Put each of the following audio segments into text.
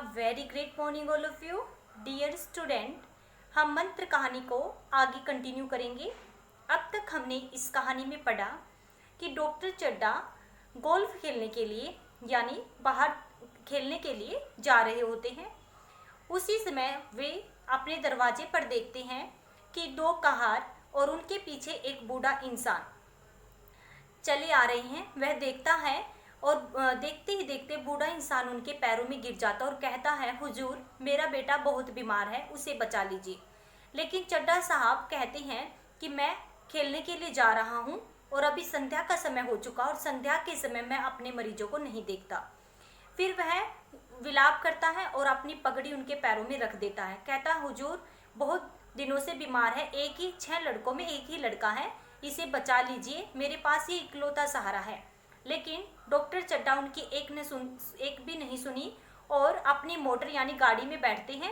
Very great morning all of you dear student. हम मंत्र कहानी को आगे कंटिन्यू करेंगे। अब तक हमने इस कहानी में पढ़ा कि डॉक्टर चड्ढा गोल्फ खेलने के लिए यानी बाहर खेलने के लिए जा रहे होते हैं। उसी समय वे अपने दरवाजे पर देखते हैं कि दो कहार और उनके पीछे एक बूढ़ा इंसान चले आ रहे हैं। वह देखता है और देखते ही देखते बूढ़ा इंसान उनके पैरों में गिर जाता और कहता है, हुजूर मेरा बेटा बहुत बीमार है, उसे बचा लीजिए। लेकिन चड्ढा साहब कहते हैं कि मैं खेलने के लिए जा रहा हूँ और अभी संध्या का समय हो चुका और संध्या के समय मैं अपने मरीजों को नहीं देखता। फिर वह विलाप करता है और अपनी पगड़ी उनके पैरों में रख देता है। कहता है, हुजूर बहुत दिनों से बीमार है, 6 लड़कों में एक ही लड़का है, इसे बचा लीजिए, मेरे पास ये इकलौता सहारा है। लेकिन डॉक्टर चड्ढा उनकी एक भी नहीं सुनी और अपनी मोटर यानी गाड़ी में बैठते हैं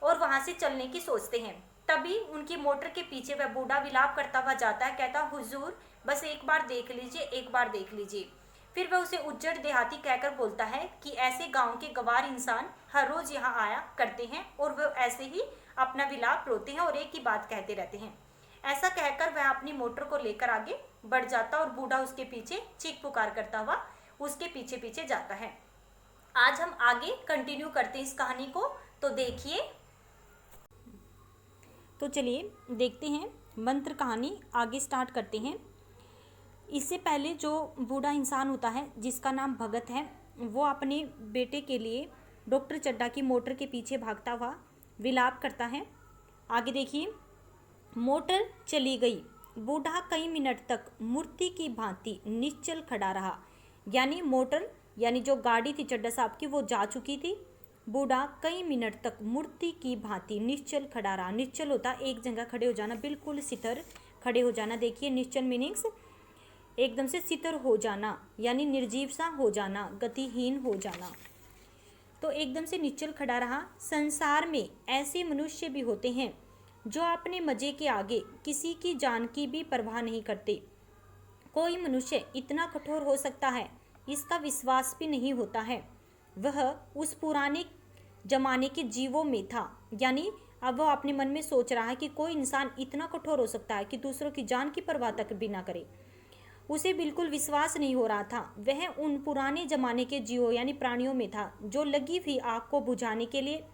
और वहां से चलने की सोचते हैं। तभी उनकी मोटर के पीछे वह बूढ़ा विलाप करता हुआ जाता है। कहता, हुजूर बस एक बार देख लीजिए, एक बार देख लीजिए। फिर वह उसे उज्जड़ देहाती कहकर बोलता है कि ऐसे गांव के गंवार इंसान हर रोज यहाँ आया करते हैं और वह ऐसे ही अपना विलाप रोते हैं और एक ही बात कहते रहते हैं। ऐसा कहकर वह अपनी मोटर को लेकर आगे बढ़ जाता और बूढ़ा उसके पीछे चीख पुकार करता हुआ उसके पीछे पीछे जाता है। आज हम आगे कंटिन्यू करते हैं इस कहानी को, तो देखिए। तो चलिए देखते हैं, मंत्र कहानी आगे स्टार्ट करते हैं। इससे पहले जो बूढ़ा इंसान होता है जिसका नाम भगत है, वो अपने बेटे के लिए डॉक्टर चड्ढा की मोटर के पीछे भागता हुआ विलाप करता है। आगे देखिए। मोटर चली गई, बूढ़ा कई मिनट तक मूर्ति की भांति निश्चल खड़ा रहा। यानी मोटर यानी जो गाड़ी थी चड्ढा साहब की वो जा चुकी थी। बूढ़ा कई मिनट तक मूर्ति की भांति निश्चल खड़ा रहा। निश्चल होता एक जगह खड़े हो जाना, बिल्कुल सितर खड़े हो जाना। देखिए निश्चल मीनिंग्स एकदम से सितर हो जाना यानी निर्जीव सा हो जाना, गतिहीन हो जाना। तो एकदम से निश्चल खड़ा रहा। संसार में ऐसे मनुष्य भी होते हैं जो अपने मजे के आगे किसी की जान की भी परवाह नहीं करते। कोई मनुष्य इतना कठोर हो सकता है, इसका विश्वास भी नहीं होता है। वह उस पुराने जमाने के जीवों में था। यानी अब वह अपने मन में सोच रहा है कि कोई इंसान इतना कठोर हो सकता है कि दूसरों की जान की परवाह तक भी ना करे। उसे बिल्कुल विश्वास नहीं हो रहा था। वह उन पुराने जमाने के जीवों यानी प्राणियों में था जो लगी हुई आग को बुझाने के लिए,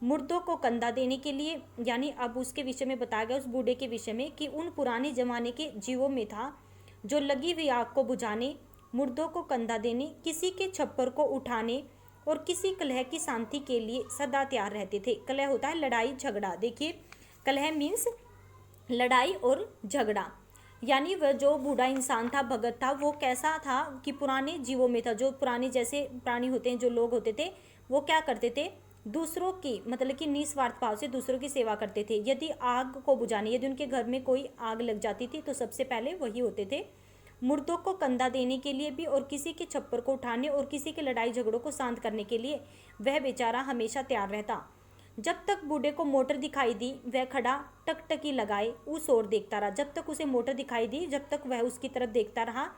मुर्दों को कंधा देने के लिए, यानी अब उसके विषय में बताया गया उस बूढ़े के विषय में कि उन पुराने जमाने के जीवों में था जो लगी हुई आग को बुझाने, मुर्दों को कंधा देने, किसी के छप्पर को उठाने और किसी कलह की शांति के लिए सदा तैयार रहते थे। कलह होता है लड़ाई झगड़ा। देखिए कलह मीन्स लड़ाई और झगड़ा। यानी वह जो बूढ़ा इंसान था, भगत था, वो कैसा था कि पुराने जीवों में था। जो पुराने जैसे प्राणी होते हैं, जो लोग होते थे, वो क्या करते थे, दूसरों की मतलब कि निस्वार्थ भाव से दूसरों की सेवा करते थे। यदि आग को बुझाने, यदि उनके घर में कोई आग लग जाती थी तो सबसे पहले वही होते थे। मुर्दों को कंधा देने के लिए भी और किसी के छप्पर को उठाने और किसी के लड़ाई झगड़ों को शांत करने के लिए वह बेचारा हमेशा तैयार रहता। जब तक बूढ़े को मोटर दिखाई दी वह खड़ा टकटकी लगाए उस ओर देखता रहा। जब तक उसे मोटर दिखाई दी जब तक वह उसकी तरफ देखता रहा,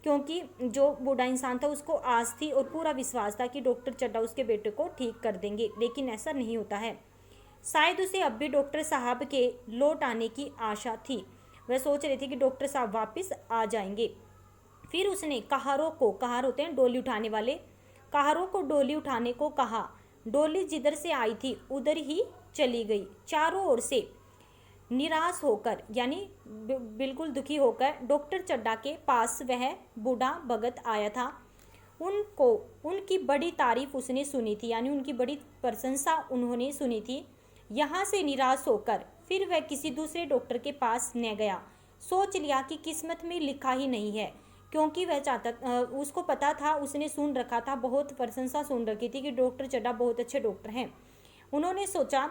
क्योंकि जो बूढ़ा इंसान था उसको आस थी और पूरा विश्वास था कि डॉक्टर चड्ढा उसके बेटे को ठीक कर देंगे। लेकिन ऐसा नहीं होता है। शायद उसे अब भी डॉक्टर साहब के लौट आने की आशा थी। वह सोच रही थी कि डॉक्टर साहब वापस आ जाएंगे। फिर उसने कहारों को, कहार होते हैं डोली उठाने वाले, कहारों को डोली उठाने को कहा। डोली जिधर से आई थी उधर ही चली गई। चारों ओर से निराश होकर यानी बिल्कुल दुखी होकर डॉक्टर चड्ढा के पास वह बूढ़ा भगत आया था। उनकी बड़ी तारीफ उसने सुनी थी, यानी उनकी बड़ी प्रशंसा उन्होंने सुनी थी। यहाँ से निराश होकर फिर वह किसी दूसरे डॉक्टर के पास न गया। सोच लिया कि किस्मत में लिखा ही नहीं है, क्योंकि वह चाहता, उसको पता था, उसने सुन रखा था, बहुत प्रशंसा सुन रखी थी कि डॉक्टर चड्ढा बहुत अच्छे डॉक्टर हैं। उन्होंने सोचा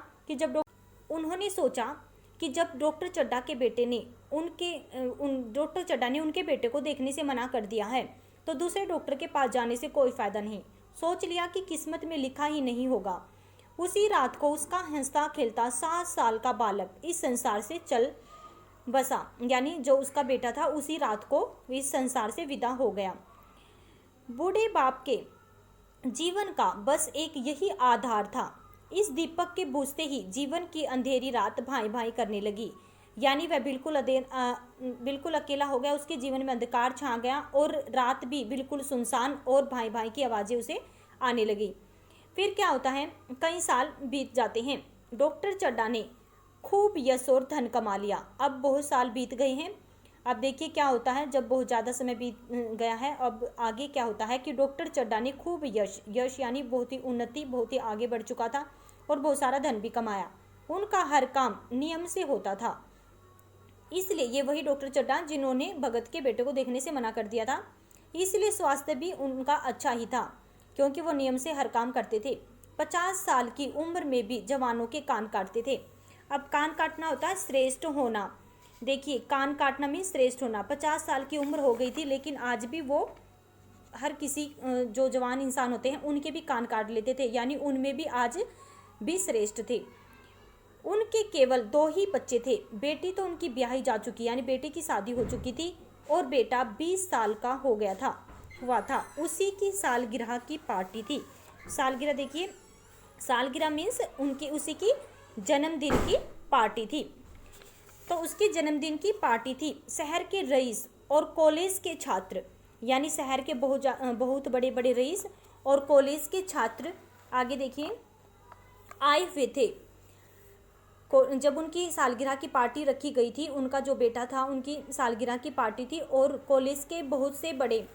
कि जब डॉक्टर चड्ढा के बेटे ने डॉक्टर चड्ढा ने उनके बेटे को देखने से मना कर दिया है तो दूसरे डॉक्टर के पास जाने से कोई फायदा नहीं। सोच लिया कि किस्मत में लिखा ही नहीं होगा। उसी रात को उसका हंसता खेलता 7 साल का बालक इस संसार से चल बसा। यानी जो उसका बेटा था उसी रात को इस संसार से विदा हो गया। बूढ़े बाप के जीवन का बस एक यही आधार था। इस दीपक के बुझते ही जीवन की अंधेरी रात भाई भाई करने लगी। यानी वह बिल्कुल अकेला हो गया, उसके जीवन में अंधकार छा गया और रात भी बिल्कुल सुनसान और भाई भाई की आवाज़ें उसे आने लगी। फिर क्या होता है, कई साल बीत जाते हैं। डॉक्टर चड्ढा ने खूब यश और धन कमा लिया। अब बहुत साल बीत गए हैं। अब देखिए क्या होता है, जब बहुत ज़्यादा समय बीत गया है, अब आगे क्या होता है कि डॉक्टर चड्ढा ने खूब यश यानी बहुत ही उन्नति, बहुत ही आगे बढ़ चुका था और बहुत सारा धन भी कमाया। उनका हर काम नियम से होता था। इसलिए ये वही डॉक्टर चड्ढा जिन्होंने भगत के बेटे को देखने से मना कर दिया था। इसलिए स्वास्थ्य भी उनका अच्छा ही था, क्योंकि वो नियम से हर काम करते थे। 50 साल की उम्र में भी जवानों के कान काटते थे। अब कान काटना होता है श्रेष्ठ होना। देखिए, कान काटना मीन श्रेष्ठ होना। 50 साल की उम्र हो गई थी, लेकिन आज भी वो हर किसी जो जवान इंसान होते हैं उनके भी कान काट लेते थे, यानी उनमें भी आज भी श्रेष्ठ थे। उनके केवल 2 ही बच्चे थे। बेटी तो उनकी ब्याही जा चुकी, यानी बेटे की शादी हो चुकी थी, और बेटा 20 साल का हो गया था, हुआ था। उसी की सालगिरह की पार्टी थी। सालगिरह देखिए, सालगिरह मीन्स उसी की जन्मदिन की पार्टी थी। तो उसके जन्मदिन की पार्टी थी। शहर के रईस और कॉलेज के छात्र, यानी शहर के बहुत बड़े बड़े रईस और कॉलेज के छात्र, आगे देखिए, आए हुए थे। जब उनकी सालगिरह की पार्टी रखी गई थी, उनका जो बेटा था, उनकी सालगिरह की पार्टी थी, और कॉलेज के बहुत से बड़े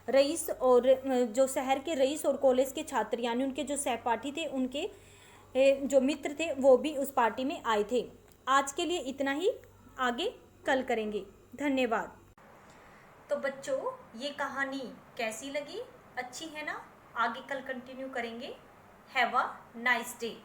रईस और जो शहर के रईस और कॉलेज के छात्र, यानी उनके जो सहपाठी थे, उनके जो मित्र थे, वो भी उस पार्टी में आए थे। आज के लिए इतना ही, आगे कल करेंगे। धन्यवाद। तो बच्चों, ये कहानी कैसी लगी? अच्छी है ना? आगे कल कंटिन्यू करेंगे। Have a nice day.